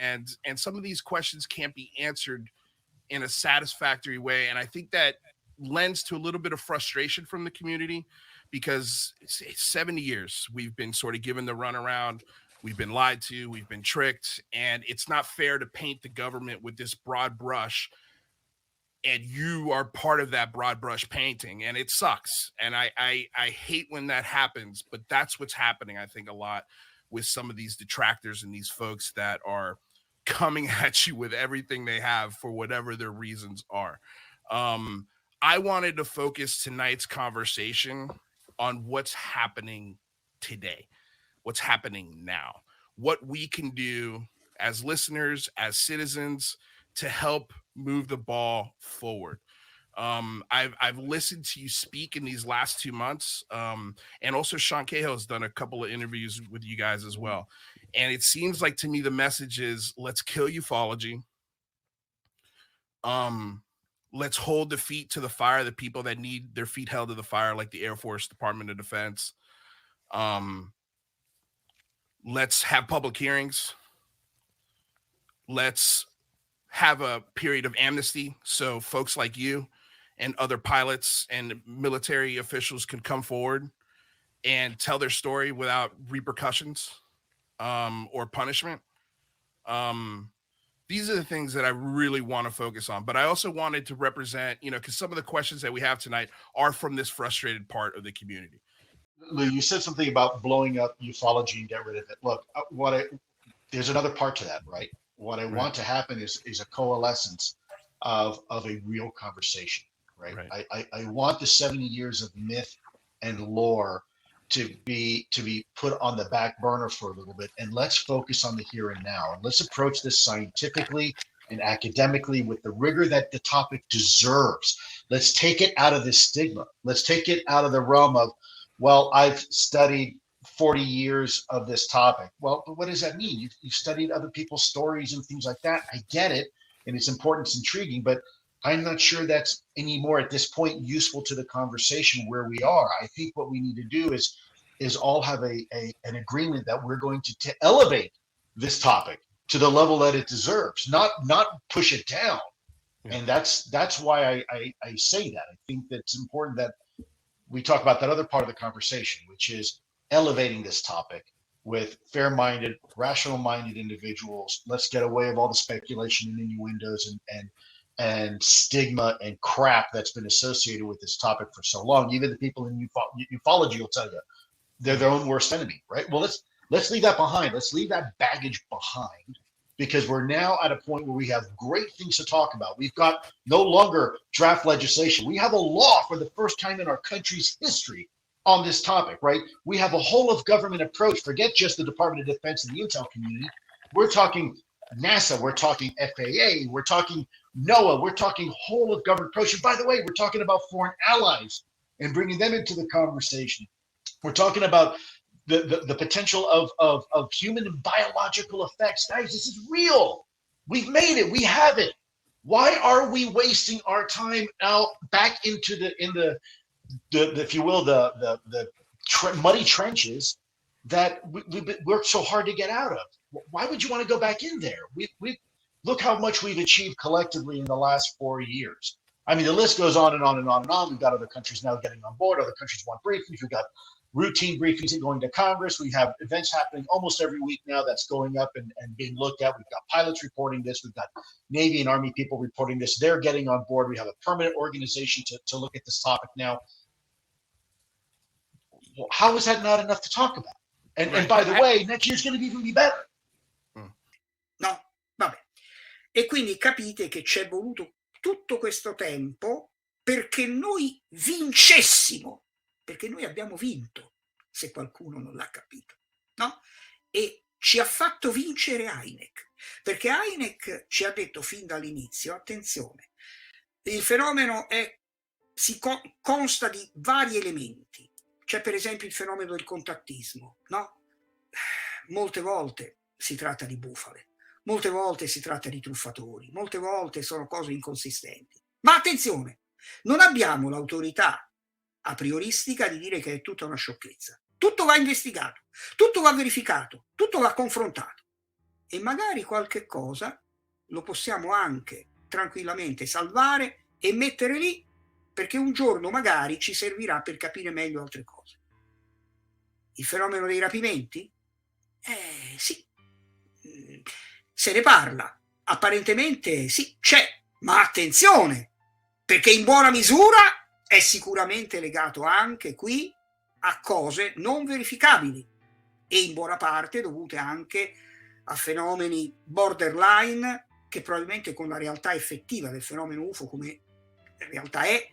and some of these questions can't be answered in a satisfactory way. And I think that lends to a little bit of frustration from the community, because it's 70 years we've been sort of given the runaround. We've been lied to, we've been tricked, and it's not fair to paint the government with this broad brush, and you are part of that broad brush painting, and it sucks. And I hate when that happens, but that's what's happening, I think, a lot with some of these detractors and these folks that are coming at you with everything they have for whatever their reasons are. I wanted to focus tonight's conversation on what's happening today, what's happening now, what we can do as listeners, as citizens, to help move the ball forward. I've listened to you speak in these last 2 months, and also Sean Cahill has done a couple of interviews with you guys as well. And it seems like to me the message is, let's kill ufology. Let's hold the feet to the fire, the people that need their feet held to the fire, like the Air Force, Department of Defense. Let's have public hearings. Let's have a period of amnesty so folks like you and other pilots and military officials can come forward and tell their story without repercussions or punishment. These are the things that I really want to focus on. But I also wanted to represent, because some of the questions that we have tonight are from this frustrated part of the community. Lou, you said something about blowing up ufology and get rid of it. Look, there's another part to that, right? What I want to happen is a coalescence of a real conversation, right? I want the 70 years of myth and lore to be put on the back burner for a little bit, and let's focus on the here and now. And let's approach this scientifically and academically with the rigor that the topic deserves. Let's take it out of this stigma. Let's take it out of the realm of, well, I've studied 40 years of this topic. Well, but what does that mean? You've studied other people's stories and things like that. I get it, and it's important, it's intriguing, but I'm not sure that's anymore at this point useful to the conversation where we are. I think what we need to do is all have an agreement that we're going to elevate this topic to the level that it deserves, not push it down. Yeah. And that's why I say that. I think that it's important that we talk about that other part of the conversation, which is elevating this topic with fair-minded, rational-minded individuals. Let's get away of all the speculation and innuendos and stigma and crap that's been associated with this topic for so long. Even the people in ufology will tell you they're their own worst enemy, right? Well, let's leave that behind. Let's leave that baggage behind, because we're now at a point where we have great things to talk about. We've got no longer draft legislation. We have a law for the first time in our country's history on this topic, right? We have a whole of government approach. Forget just the Department of Defense and the intel community. We're talking NASA, we're talking FAA, we're talking NOAA, we're talking whole of government approach. And by the way, we're talking about foreign allies and bringing them into the conversation. We're talking about the potential of human and biological effects. Guys, this is real. We've made it. We have it. Why are we wasting our time out back into the if you will, the muddy trenches that we've worked so hard to get out of? Why would you want to go back in there? We look how much we've achieved collectively in the last 4 years. I mean, the list goes on and on and on and on. We've got other countries now getting on board. Other countries want briefings. We've got routine briefings and going to Congress. We have events happening almost every week now that's going up and being looked at. We've got pilots reporting this. We've got Navy and Army people reporting this. They're getting on board. We have a permanent organization to look at this topic now. Well, how is that not enough to talk about? And by the way, next year's going to even be better. No, vabbè. E quindi capite che c'è voluto tutto questo tempo perché noi vincessimo, perché noi abbiamo vinto, se qualcuno non l'ha capito, no? E ci ha fatto vincere Hynek, perché Hynek ci ha detto fin dall'inizio, attenzione, il fenomeno consta di vari elementi. C'è per esempio il fenomeno del contattismo, no? Molte volte si tratta di bufale, molte volte si tratta di truffatori, molte volte sono cose inconsistenti. Ma attenzione, non abbiamo l'autorità a prioristica di dire che è tutta una sciocchezza. Tutto va investigato, tutto va verificato, tutto va confrontato. e magari qualche cosa lo possiamo anche tranquillamente salvare e mettere lì, perché un giorno magari ci servirà per capire meglio altre cose. Il fenomeno dei rapimenti? Sì, se ne parla, apparentemente sì, c'è, ma attenzione, perché in buona misura è sicuramente legato anche qui a cose non verificabili e in buona parte dovute anche a fenomeni borderline che probabilmente con la realtà effettiva del fenomeno UFO come in realtà è,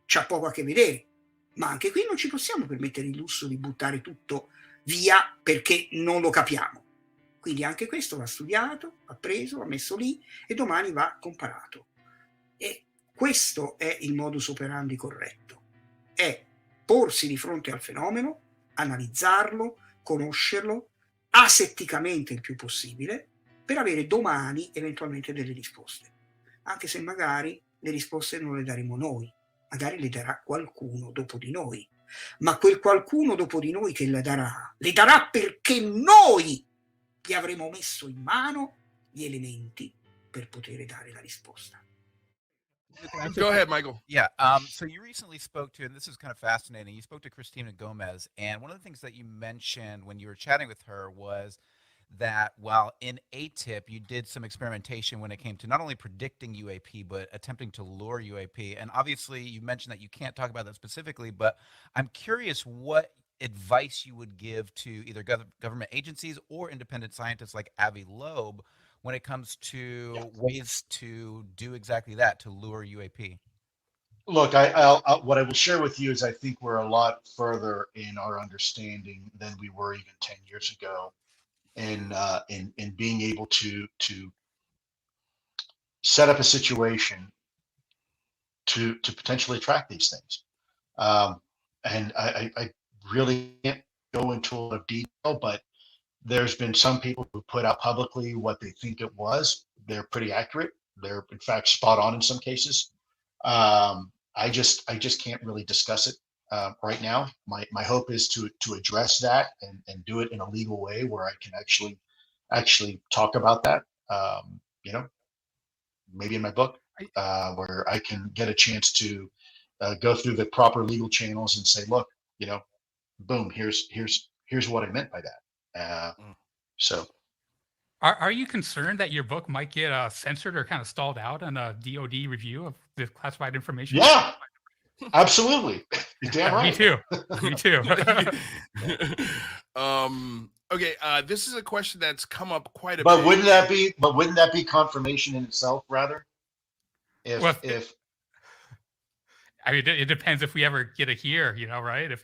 c'ha poco a che vedere. Ma anche qui non ci possiamo permettere il lusso di buttare tutto via perché non lo capiamo. Quindi anche questo va studiato, va preso, va messo lì e domani va comparato. E questo è il modus operandi corretto. È porsi di fronte al fenomeno, analizzarlo, conoscerlo, asetticamente il più possibile, per avere domani eventualmente delle risposte. Anche se magari le risposte non le daremo noi, magari le darà qualcuno dopo di noi. Ma quel qualcuno dopo di noi che le darà perché noi gli avremo messo in mano gli elementi per poter dare la risposta. Go ahead, Michael. Yeah. So you recently spoke to, and this is kind of fascinating, you spoke to Christina Gomez, and one of the things that you mentioned when you were chatting with her was that while in ATIP, you did some experimentation when it came to not only predicting UAP, but attempting to lure UAP. And obviously, you mentioned that you can't talk about that specifically, but I'm curious what advice you would give to either government agencies or independent scientists like Avi Loeb when it comes to ways to do exactly that, to lure UAP. Look, what I will share with you is I think we're a lot further in our understanding than we were even 10 years ago, in being able to set up a situation to potentially track these things. And I really can't go into a lot of detail, but there's been some people who put out publicly what they think it was. They're pretty accurate. They're in fact spot on in some cases. I just can't really discuss it right now. My hope is to address that and do it in a legal way where I can actually talk about that. Maybe in my book, where I can get a chance to go through the proper legal channels and say, look, boom, here's what I meant by that. So. Are you concerned that your book might get censored or kind of stalled out on a DoD review of the classified information? Yeah, absolutely. You're damn right. Me too. Me too. Okay, this is a question that's come up quite a But bit. wouldn't that be confirmation in itself, rather? If I mean, it depends if we ever get it here, right? If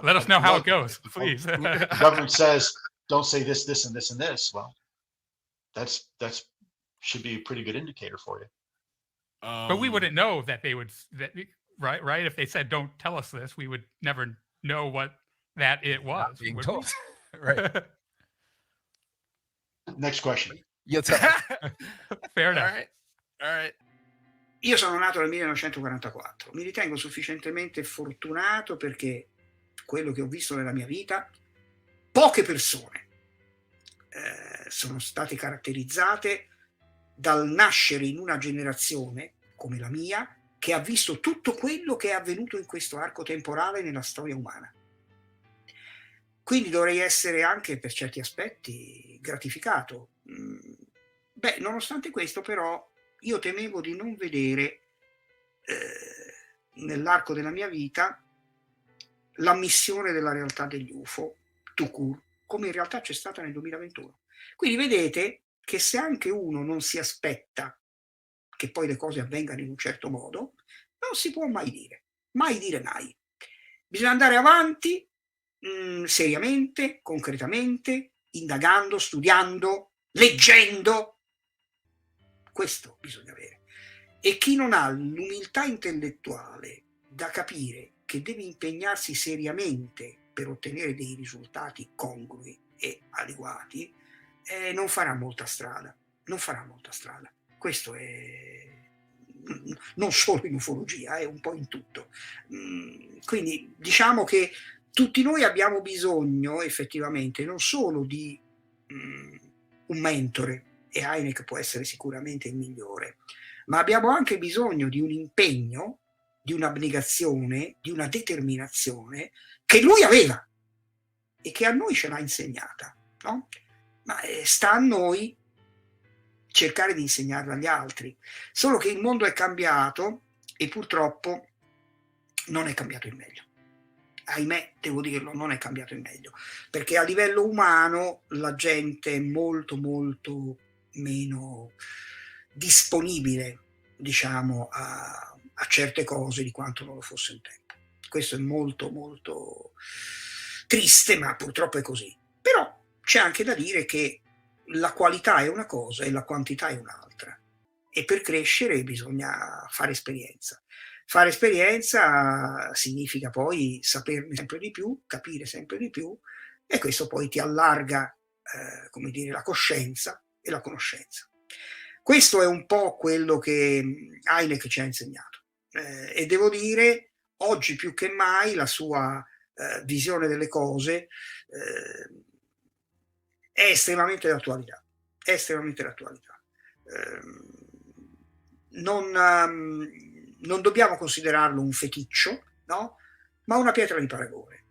let us I- know how look, it goes, if please. the government says don't say this, this, and this, and this, well, that's should be a pretty good indicator for you. But we wouldn't know that they would, right? If they said don't tell us this, we would never know what that it was. Not being would told. we? Right. Next question. You'll tell. Fair All enough. right. All right. Io sono nato nel 1944, mi ritengo sufficientemente fortunato perché quello che ho visto nella mia vita, poche persone sono state caratterizzate dal nascere in una generazione come la mia che ha visto tutto quello che è avvenuto in questo arco temporale nella storia umana. Quindi dovrei essere anche per certi aspetti gratificato. Nonostante questo però io temevo di non vedere nell'arco della mia vita l'ammissione della realtà degli UFO tout court, come in realtà c'è stata nel 2021. Quindi vedete che se anche uno non si aspetta che poi le cose avvengano in un certo modo, non si può mai dire mai. Bisogna andare avanti seriamente, concretamente, indagando, studiando, leggendo. Questo bisogna avere. E chi non ha l'umiltà intellettuale da capire che deve impegnarsi seriamente per ottenere dei risultati congrui e adeguati, non farà molta strada. Questo è non solo in ufologia, è un po' in tutto. Quindi diciamo che tutti noi abbiamo bisogno effettivamente non solo di un mentore, e Hynek può essere sicuramente il migliore, ma abbiamo anche bisogno di un impegno, di un'abnegazione, di una determinazione che lui aveva e che a noi ce l'ha insegnata, no? Ma sta a noi cercare di insegnarla agli altri. Solo che il mondo è cambiato e purtroppo non è cambiato in meglio. Ahimè, devo dirlo, non è cambiato in meglio, perché a livello umano la gente è molto molto meno disponibile, diciamo, a certe cose di quanto non lo fosse un tempo. Questo è molto molto triste, ma purtroppo è così. Però c'è anche da dire che la qualità è una cosa e la quantità è un'altra, e per crescere bisogna fare esperienza. Fare esperienza significa poi saperne sempre di più, capire sempre di più, e questo poi ti allarga, come dire, la coscienza e la conoscenza. Questo è un po' quello che Hynek ci ha insegnato, e devo dire, oggi più che mai la sua visione delle cose è estremamente d'attualità, è estremamente d'attualità. Non dobbiamo considerarlo un feticcio, no? Ma una pietra di paragone.